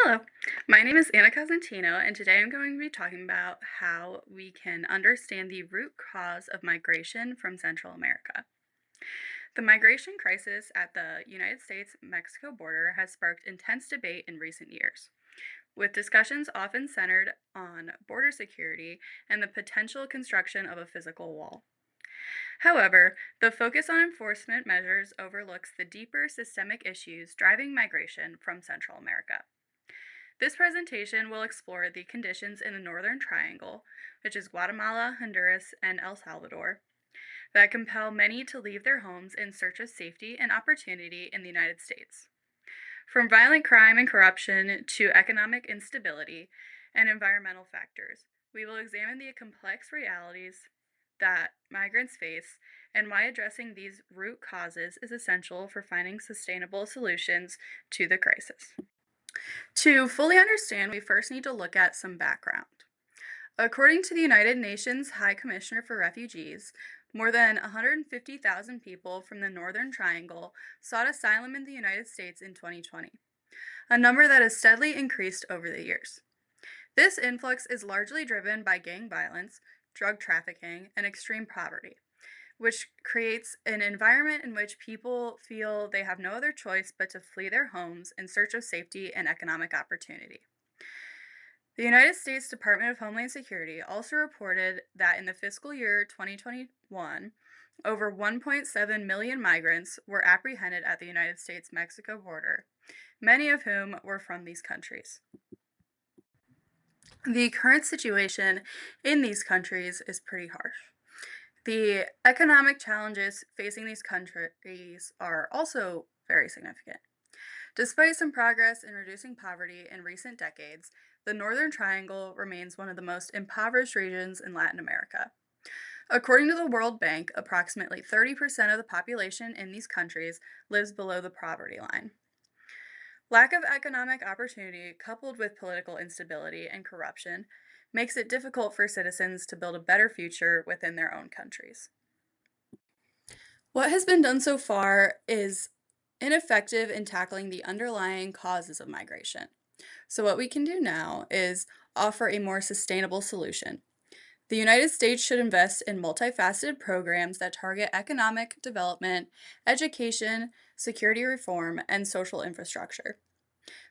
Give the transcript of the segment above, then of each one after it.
Hello, my name is Anna Cosentino, and today I'm going to be talking about how we can understand the root cause of migration from Central America. The migration crisis at the United States Mexico border has sparked intense debate in recent years, with discussions often centered on border security and the potential construction of a physical wall. However, the focus on enforcement measures overlooks the deeper systemic issues driving migration from Central America. This presentation will explore the conditions in the Northern Triangle, which is Guatemala, Honduras, and El Salvador, that compel many to leave their homes in search of safety and opportunity in the United States. From violent crime and corruption to economic instability and environmental factors, we will examine the complex realities that migrants face and why addressing these root causes is essential for finding sustainable solutions to the crisis. To fully understand, we first need to look at some background. According to the United Nations High Commissioner for Refugees, more than 150,000 people from the Northern Triangle sought asylum in the United States in 2020, a number that has steadily increased over the years. This influx is largely driven by gang violence, drug trafficking, and extreme poverty, which creates an environment in which people feel they have no other choice but to flee their homes in search of safety and economic opportunity. The United States Department of Homeland Security also reported that in the fiscal year 2021, over 1.7 million migrants were apprehended at the United States Mexico border, many of whom were from these countries. The current situation in these countries is pretty harsh. The economic challenges facing these countries are also very significant. Despite some progress in reducing poverty in recent decades, the Northern Triangle remains one of the most impoverished regions in Latin America. According to the World Bank, approximately 30% of the population in these countries lives below the poverty line. Lack of economic opportunity, coupled with political instability and corruption, makes it difficult for citizens to build a better future within their own countries. What has been done so far is ineffective in tackling the underlying causes of migration. So, what we can do now is offer a more sustainable solution. The United States should invest in multifaceted programs that target economic development, education, security reform, and social infrastructure.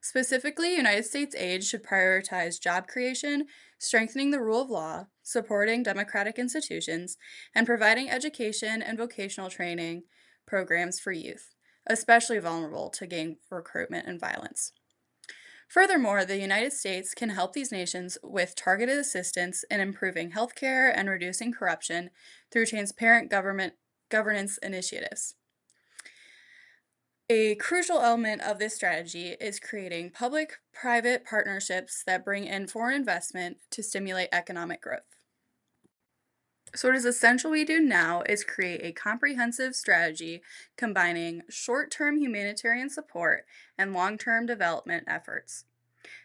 Specifically, United States aid should prioritize job creation, strengthening the rule of law, supporting democratic institutions, and providing education and vocational training programs for youth, especially vulnerable to gang recruitment and violence. Furthermore, the United States can help these nations with targeted assistance in improving healthcare and reducing corruption through transparent government governance initiatives. A crucial element of this strategy is creating public private partnerships that bring in foreign investment to stimulate economic growth. So, what is essential we do now is create a comprehensive strategy combining short term humanitarian support and long term development efforts.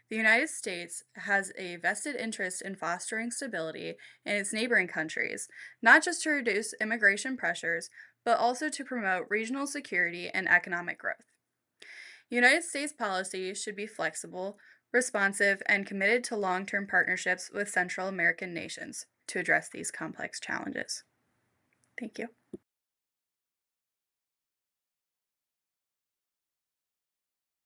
The United States has a vested interest in fostering stability in its neighboring countries, not just to reduce immigration pressures, but also to promote regional security and economic growth. United States policy should be flexible, responsive, and committed to long term partnerships with Central American nations to address these complex challenges. Thank you.